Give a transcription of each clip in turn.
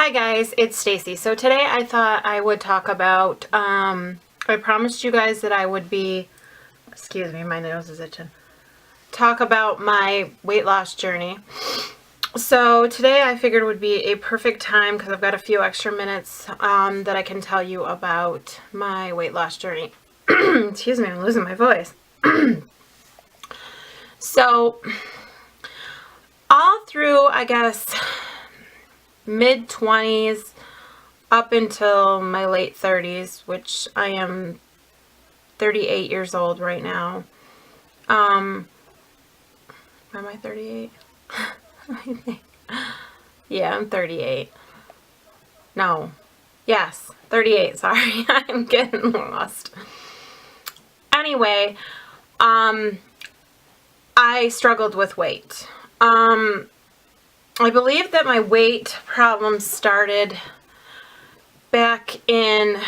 Hi guys, it's Stacy. So today I thought I would talk about, I promised you guys that I would be, excuse me, my nose is itching, talk about my weight loss journey. So today I figured would be a perfect time because I've got a few extra minutes that I can tell you about my weight loss journey. Excuse me, I'm losing my voice. So all through, I guess, mid-20s up until my late 30s, which I am 38 years old right now. Am I 38? I think. Yeah, I'm 38. No. Yes, 38. Sorry, I'm getting lost. Anyway, I struggled with weight. I believe that my weight problem started back in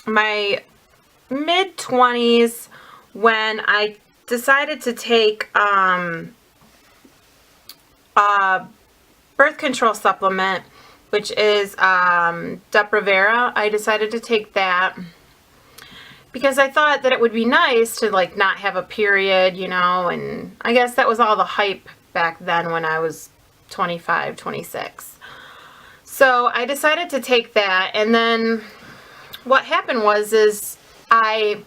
my mid-20s when I decided to take a birth control supplement, which is Depo-Provera. I decided to take that because I thought that it would be nice to like not have a period, you know, and I guess that was all the hype back then when I was 25, 26. So I decided to take that, and then what happened is I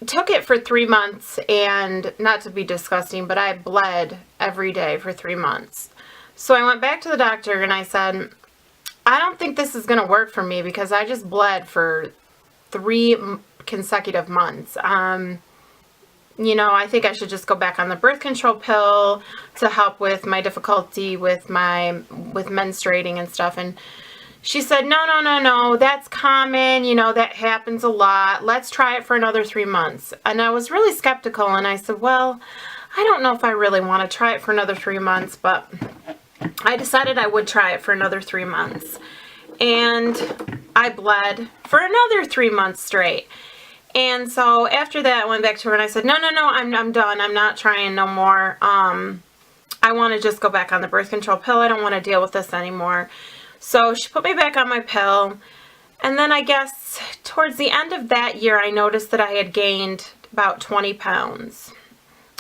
took it for 3 months, and not to be disgusting, but I bled every day for 3 months. So I went back to the doctor and I said, I don't think this is going to work for me because I just bled for 3 consecutive months. You know, I think I should just go back on the birth control pill to help with my difficulty with menstruating and stuff. And she said, no, that's common. You know, that happens a lot. Let's try it for another 3 months. And I was really skeptical. And I said, well, I don't know if I really want to try it for another 3 months, but I decided I would try it for another 3 months. And I bled for another 3 months straight. And so after that, I went back to her and I said, no, I'm done. I'm not trying no more. I want to just go back on the birth control pill. I don't want to deal with this anymore. So she put me back on my pill. And then I guess towards the end of that year, I noticed that I had gained about 20 pounds.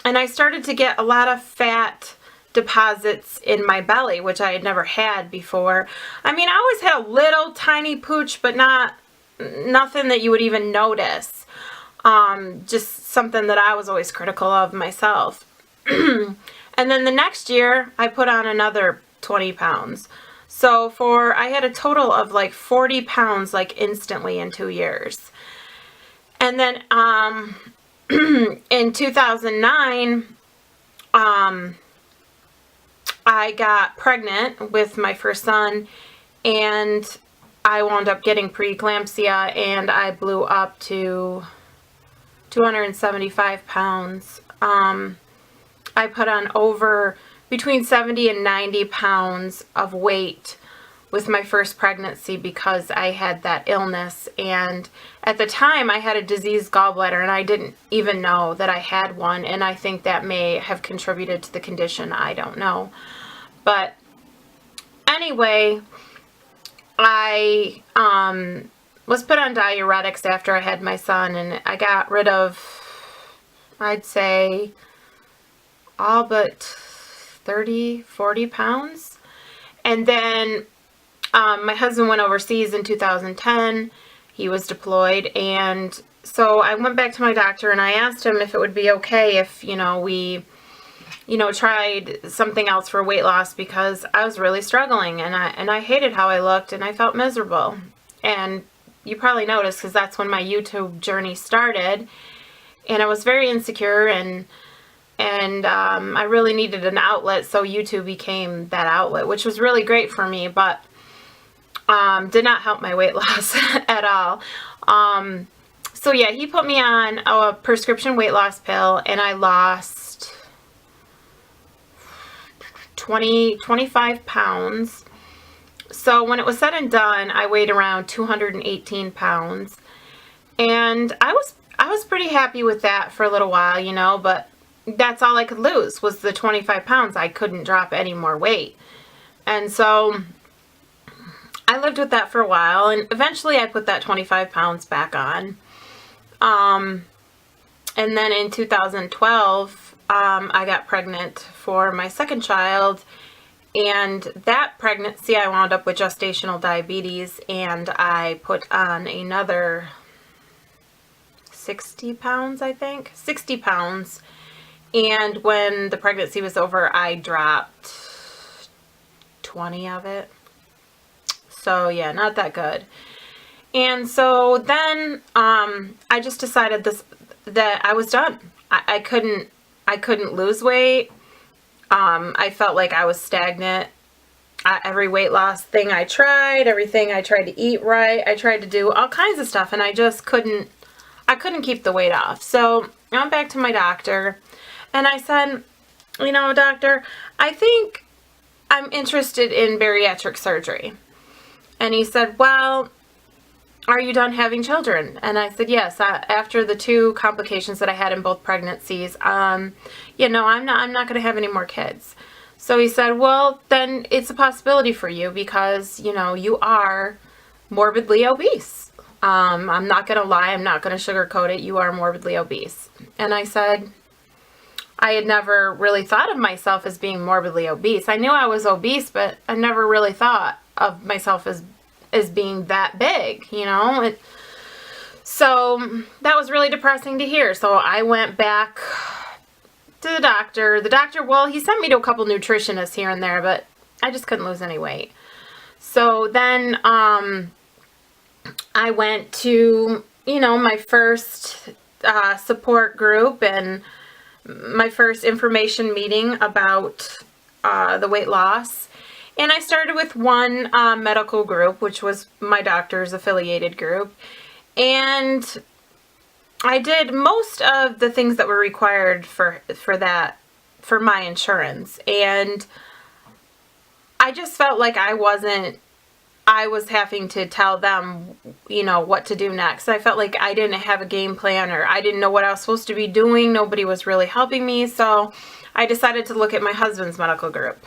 And I started to get a lot of fat deposits in my belly, which I had never had before. I mean, I always had a little tiny pooch, but nothing that you would even notice. Just something that I was always critical of myself. And then the next year, I put on another 20 pounds. So I had a total of like 40 pounds like instantly in 2 years. And then in 2009, I got pregnant with my first son, and I wound up getting preeclampsia, and I blew up to 275 pounds. I put on over between 70 and 90 pounds of weight with my first pregnancy because I had that illness. And at the time I had a diseased gallbladder, and I didn't even know that I had one. And I think that may have contributed to the condition. I don't know. But anyway, I was put on diuretics after I had my son, and I got rid of, I'd say, all but 30, 40 pounds. And then my husband went overseas in 2010. He was deployed, and so I went back to my doctor and I asked him if it would be okay if, we tried something else for weight loss, because I was really struggling, and I hated how I looked, and I felt miserable. And you probably noticed because that's when my YouTube journey started, and I was very insecure, and I really needed an outlet, so YouTube became that outlet, which was really great for me, but did not help my weight loss at all. So yeah, he put me on a prescription weight loss pill, and I lost 25 pounds. So when it was said and done, I weighed around 218 pounds, and I was pretty happy with that for a little while, but that's all I could lose was the 25 pounds. I couldn't drop any more weight. And so I lived with that for a while, and eventually I put that 25 pounds back on. And then in 2012, I got pregnant for my second child, and that pregnancy I wound up with gestational diabetes, and I put on another 60 pounds, I think. 60 pounds. And when the pregnancy was over, I dropped 20 of it. So yeah, not that good. And so then I just decided that I was done. I couldn't lose weight. I felt like I was stagnant. Every weight loss thing I tried, everything I tried to eat right, I tried to do all kinds of stuff, and I just couldn't keep the weight off. So I went back to my doctor, and I said, doctor, I think I'm interested in bariatric surgery. And he said, well, are you done having children? And I said, yes. After the 2 complications that I had in both pregnancies, I'm not going to have any more kids. So he said, well, then it's a possibility for you because, you are morbidly obese. I'm not going to lie. I'm not going to sugarcoat it. You are morbidly obese. And I said, I had never really thought of myself as being morbidly obese. I knew I was obese, but I never really thought of myself as being that big, So that was really depressing to hear. So I went back to the doctor. The doctor, well, he sent me to a couple nutritionists here and there, but I just couldn't lose any weight. So then I went to, my first support group and my first information meeting about the weight loss. And I started with one medical group, which was my doctor's affiliated group. And I did most of the things that were required for my insurance. And I just felt like I was having to tell them, what to do next. I felt like I didn't have a game plan, or I didn't know what I was supposed to be doing. Nobody was really helping me. So I decided to look at my husband's medical group,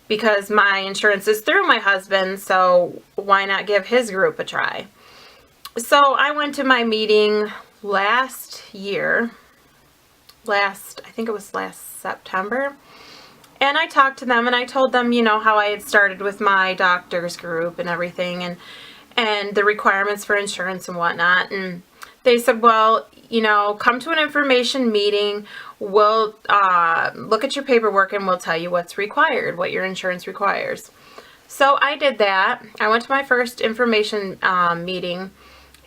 because my insurance is through my husband, so why not give his group a try? So I went to my meeting last September, and I talked to them, and I told them, how I had started with my doctor's group and everything, and the requirements for insurance and whatnot. And they said, well, come to an information meeting. We'll look at your paperwork and we'll tell you what's required, what your insurance requires. So I did that. I went to my first information meeting,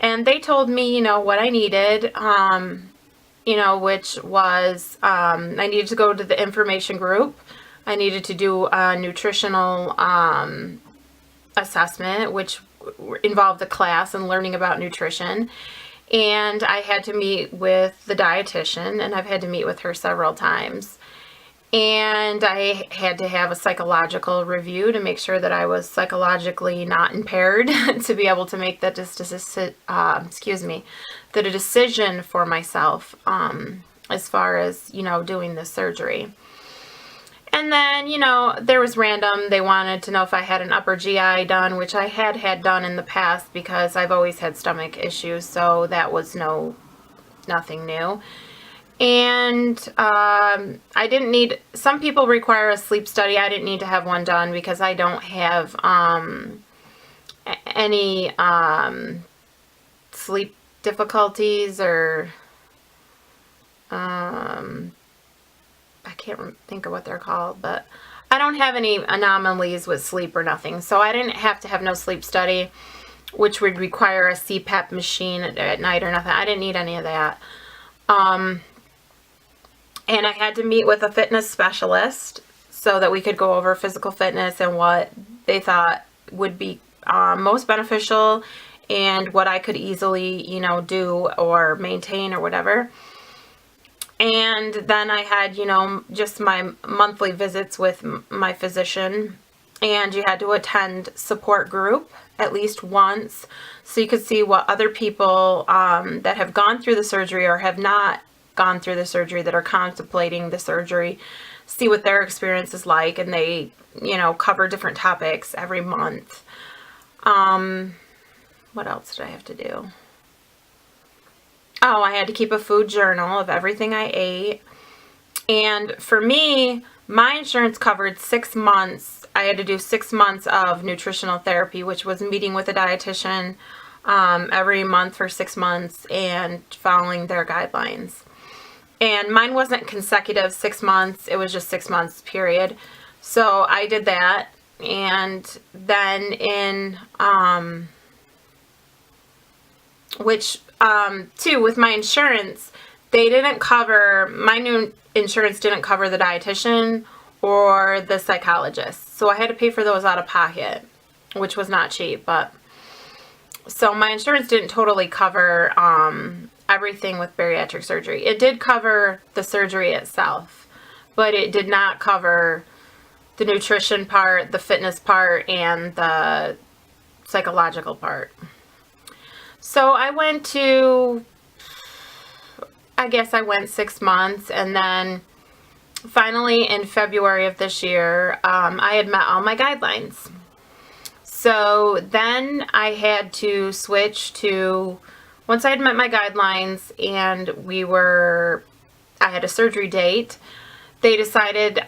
and they told me, what I needed, which was I needed to go to the information group. I needed to do a nutritional assessment, which involved the class and learning about nutrition. And I had to meet with the dietitian, and I've had to meet with her several times. And I had to have a psychological review to make sure that I was psychologically not impaired to be able to make that the decision for myself as far as, doing this surgery. And then, there was random. They wanted to know if I had an upper GI done, which I had done in the past because I've always had stomach issues. So that was nothing new. And I didn't need, some people require a sleep study. I didn't need to have one done because I don't have any sleep difficulties or I can't think of what they're called, but I don't have any anomalies with sleep or nothing. So I didn't have to have no sleep study, which would require a CPAP machine at night or nothing. I didn't need any of that. And I had to meet with a fitness specialist so that we could go over physical fitness and what they thought would be most beneficial and what I could easily, do or maintain or whatever. And then I had, just my monthly visits with my physician, and you had to attend support group at least once so you could see what other people that have gone through the surgery or have not gone through the surgery, that are contemplating the surgery, see what their experience is like, and they, cover different topics every month. What else did I have to do? Oh, I had to keep a food journal of everything I ate. And for me, my insurance covered 6 months. I had to do 6 months of nutritional therapy, which was meeting with a dietitian every month for 6 months and following their guidelines. And mine wasn't consecutive 6 months. It was just 6 months period. So I did that. And then too, with my insurance, my new insurance didn't cover the dietitian or the psychologist. So I had to pay for those out of pocket, which was not cheap. So my insurance didn't totally cover everything with bariatric surgery. It did cover the surgery itself, but it did not cover the nutrition part, the fitness part, and the psychological part. So I went 6 months, and then finally in February of this year, I had met all my guidelines. So then I had to switch to, once I had met my guidelines and I had a surgery date, they decided,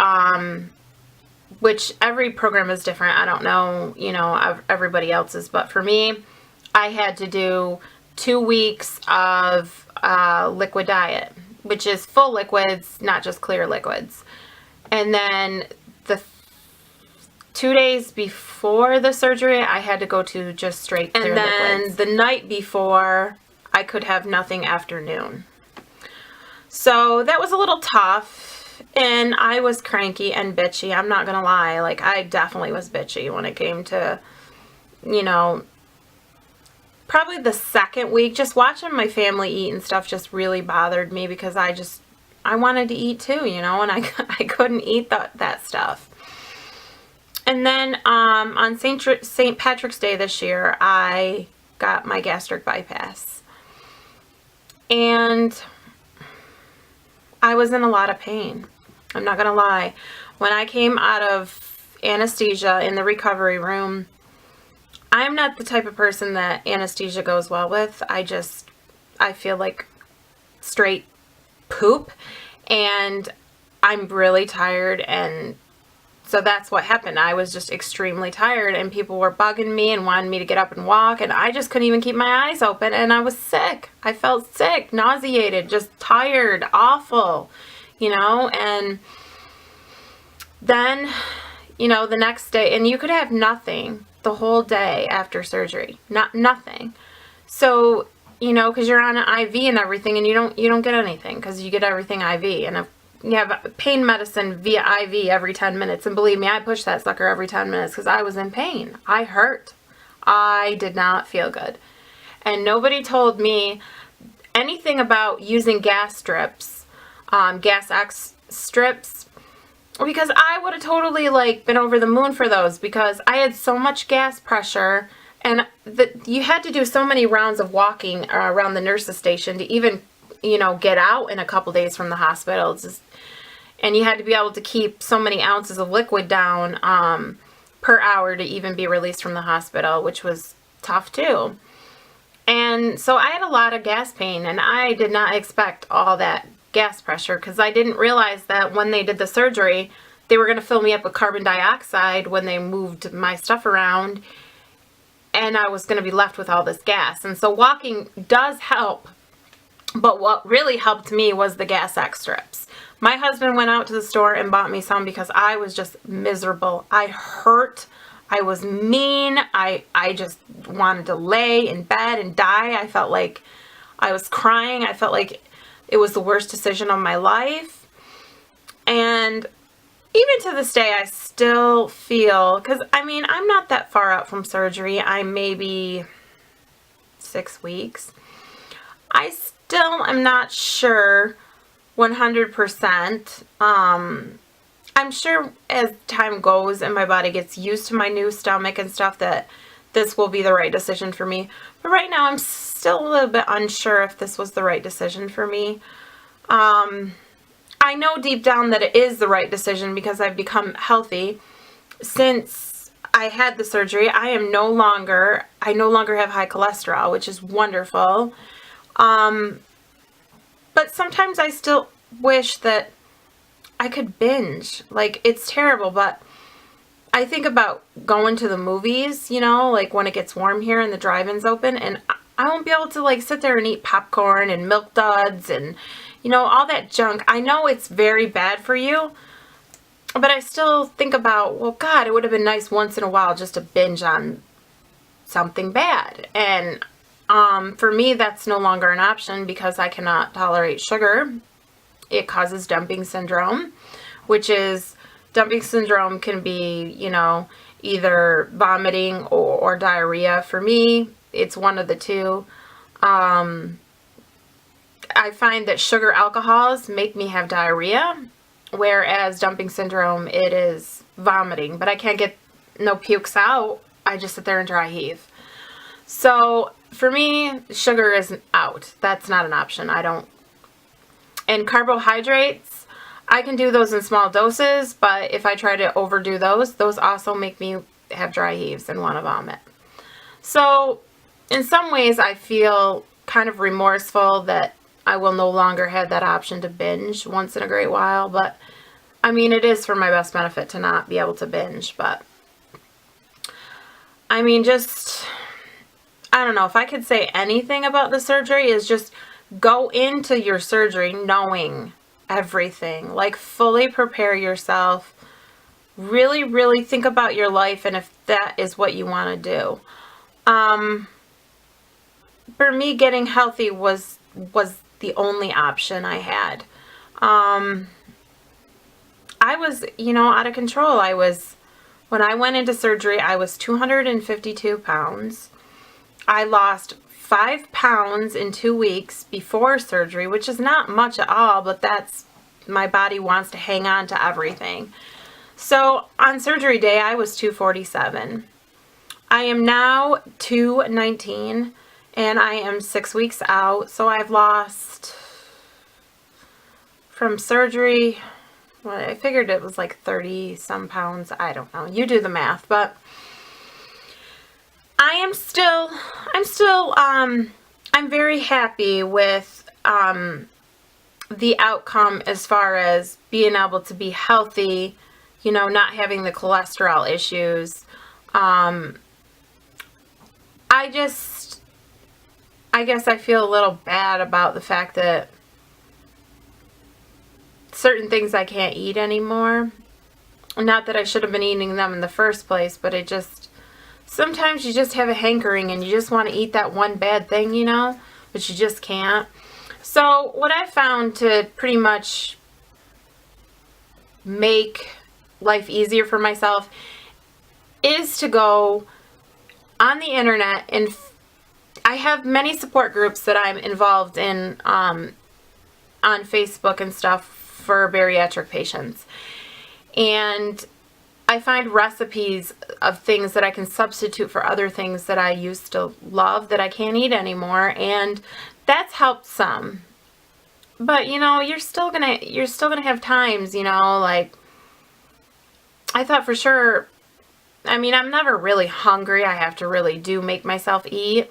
which every program is different. I don't know, everybody else's, but for me, I had to do 2 weeks of liquid diet, which is full liquids, not just clear liquids. And then the 2 days before the surgery, I had to go to just straight clear liquids. And then the night before, I could have nothing after noon. So that was a little tough, and I was cranky and bitchy. I'm not gonna lie. Like, I definitely was bitchy when it came to, probably the second week. Just watching my family eat and stuff just really bothered me, because I wanted to eat too, and I couldn't eat that stuff. And then on St. Patrick's Day this year, I got my gastric bypass. And I was in a lot of pain. I'm not going to lie. When I came out of anesthesia in the recovery room, I'm not the type of person that anesthesia goes well with. I feel like straight poop, and I'm really tired, and so that's what happened. I was just extremely tired, and people were bugging me and wanted me to get up and walk, and I just couldn't even keep my eyes open, and I was sick. I felt sick, nauseated, just tired, awful, and then, the next day, and you could have nothing the whole day after surgery, nothing. So, because you're on an IV and everything, and you don't get anything, because you get everything IV, and you have pain medicine via IV every 10 minutes. And believe me, I pushed that sucker every 10 minutes because I was in pain. I hurt. I did not feel good. And nobody told me anything about using gas strips, Gas X strips, because I would have totally been over the moon for those, because I had so much gas pressure, and you had to do so many rounds of walking around the nurse's station to even, get out in a couple days from the hospital. And you had to be able to keep so many ounces of liquid down per hour to even be released from the hospital, which was tough too. And so I had a lot of gas pain, and I did not expect all that gas pressure, because I didn't realize that when they did the surgery, they were going to fill me up with carbon dioxide when they moved my stuff around, and I was going to be left with all this gas. And so walking does help, but what really helped me was the Gas X strips. My husband went out to the store and bought me some, because I was just miserable. I hurt. I was mean. I just wanted to lay in bed and die. I felt like I was crying. I felt like it was the worst decision of my life. And even to this day, I still feel, because I'm not that far out from surgery. I'm maybe 6 weeks. I still am not sure 100%. I'm sure as time goes and my body gets used to my new stomach and stuff, that this will be the right decision for me. But right now, I'm still a little bit unsure if this was the right decision for me. I know deep down that it is the right decision because I've become healthy. Since I had the surgery, I no longer have high cholesterol, which is wonderful. But sometimes I still wish that I could binge. Like, it's terrible, but I think about going to the movies, like when it gets warm here and the drive-ins open, and I won't be able to like sit there and eat popcorn and Milk Duds and, all that junk. I know it's very bad for you, but I still think about, well, God, it would have been nice once in a while just to binge on something bad. And for me, that's no longer an option because I cannot tolerate sugar. It causes dumping syndrome, dumping syndrome can be, either vomiting or diarrhea. For me, it's one of the two. I find that sugar alcohols make me have diarrhea, whereas dumping syndrome, it is vomiting. But I can't get no pukes out. I just sit there and dry heave. So for me, sugar is out. That's not an option. And carbohydrates, I can do those in small doses, but if I try to overdo those also make me have dry heaves and want to vomit. So in some ways, I feel kind of remorseful that I will no longer have that option to binge once in a great while, but I mean, it is for my best benefit to not be able to binge, but I mean, I don't know, if I could say anything about the surgery is just go into your surgery knowing everything. Like, fully prepare yourself. Really, really think about your life and if that is what you want to do. For me, getting healthy was the only option I had. I was, out of control. When I went into surgery, I was 252 pounds. I lost 5 pounds in 2 weeks before surgery, which is not much at all, but my body wants to hang on to everything. So on surgery day, I was 247. I am now 219, and I am 6 weeks out. So I've lost from surgery, well, I figured it was like 30 some pounds. I don't know. You do the math, but I'm very happy with the outcome as far as being able to be healthy, not having the cholesterol issues. I guess I feel a little bad about the fact that certain things I can't eat anymore. Not that I should have been eating them in the first place, but sometimes you just have a hankering and you just want to eat that one bad thing, but you just can't. So what I found to pretty much make life easier for myself is to go on the internet, and I have many support groups that I'm involved in on Facebook and stuff for bariatric patients. And I find recipes of things that I can substitute for other things that I used to love that I can't eat anymore, and that's helped some. But you're still gonna have times, like, I thought for sure, I mean, I'm never really hungry. I have to really make myself eat.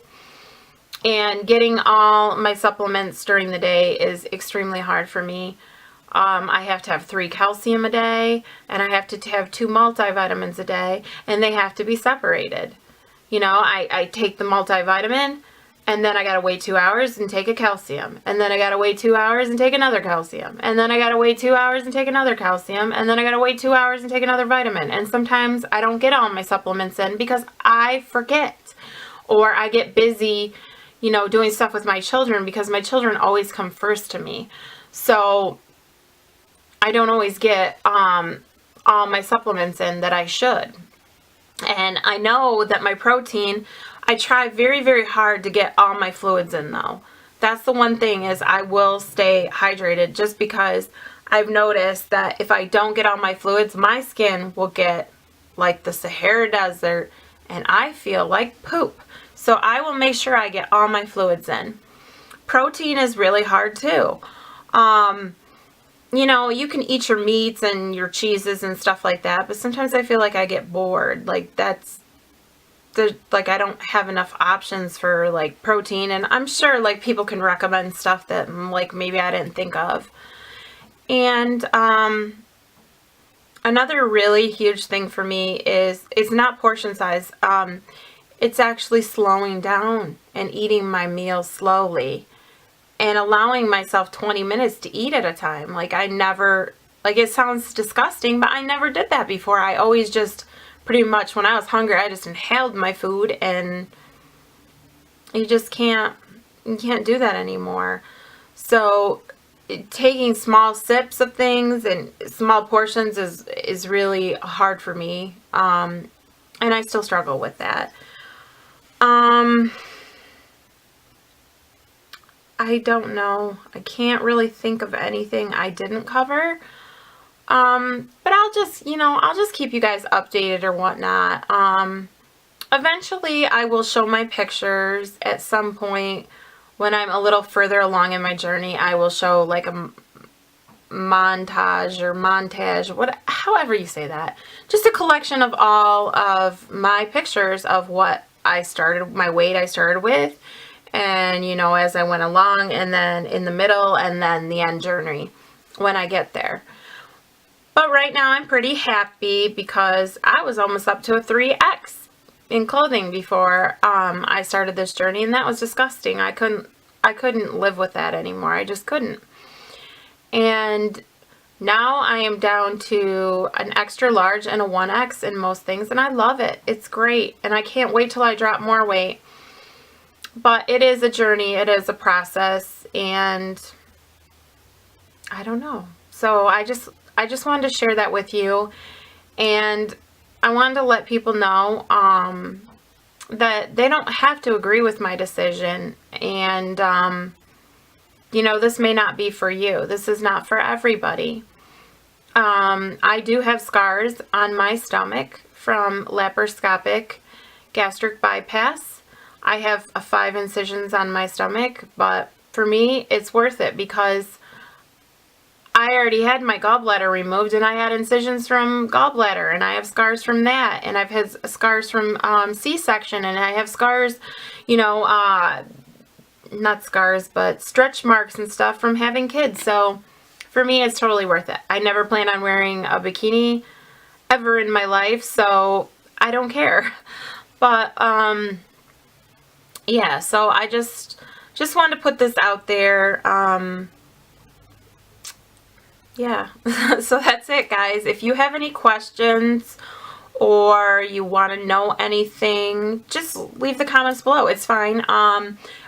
And getting all my supplements during the day is extremely hard for me. I have to have 3 calcium a day, and I have to have 2 multivitamins a day, and they have to be separated. I take the multivitamin, and then I gotta wait 2 hours and take a calcium, and then I gotta wait 2 hours and take another calcium, and then I gotta wait 2 hours and take another calcium, and then I gotta wait 2 hours and take another vitamin. And sometimes I don't get all my supplements in because I forget, or I get busy, doing stuff with my children, because my children always come first to me. So I don't always get all my supplements in that I should. And I know that my protein, I try very, very hard to get all my fluids in, though. That's the one thing, is I will stay hydrated, just because I've noticed that if I don't get all my fluids, my skin will get like the Sahara Desert and I feel like poop. So I will make sure I get all my fluids in. Protein is really hard too. You know, you can eat your meats and your cheeses and stuff like that, but sometimes I feel like I get bored. Like like I don't have enough options for like protein, and I'm sure like people can recommend stuff that like maybe I didn't think of. And another really huge thing for me is not portion size. It's actually slowing down and eating my meals slowly and allowing myself 20 minutes to eat at a time. Like I never, like it sounds disgusting, but I never did that before. I always just pretty much when I was hungry, I just inhaled my food, and you just you can't do that anymore. So taking small sips of things and small portions is really hard for me. And I still struggle with that. I don't know. I can't really think of anything I didn't cover. But I'll just, I'll just keep you guys updated or whatnot. Eventually I will show my pictures at some point when I'm a little further along in my journey. I will show like a montage, however you say that. Just a collection of all of my pictures of what I started, my weight I started with, and as I went along, and then in the middle, and then the end journey when I get there. But right now I'm pretty happy because I was almost up to a 3X in clothing before I started this journey, and that was disgusting. I couldn't live with that anymore. I just couldn't. And now I am down to an extra large and a 1X in most things, and I love it. It's great, and I can't wait till I drop more weight. But it is a journey, it is a process, and I don't know. So I just wanted to share that with you, and I wanted to let people know that they don't have to agree with my decision, and this may not be for you. This is not for everybody. I do have scars on my stomach from laparoscopic gastric bypass. I have 5 incisions on my stomach, but for me, it's worth it because I already had my gallbladder removed, and I had incisions from gallbladder, and I have scars from that, and I've had scars from C-section, and I have scars, not scars, but stretch marks and stuff from having kids. So for me, it's totally worth it. I never plan on wearing a bikini ever in my life, so I don't care. But yeah, so I just wanted to put this out there. Yeah, so that's it, guys. If you have any questions or you want to know anything, just leave the comments below. It's fine.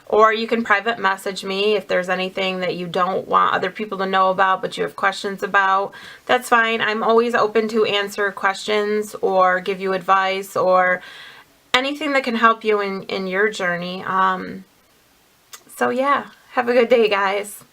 Or you can private message me if there's anything that you don't want other people to know about but you have questions about. That's fine. I'm always open to answer questions or give you advice or anything that can help you in your journey. So yeah, have a good day, guys.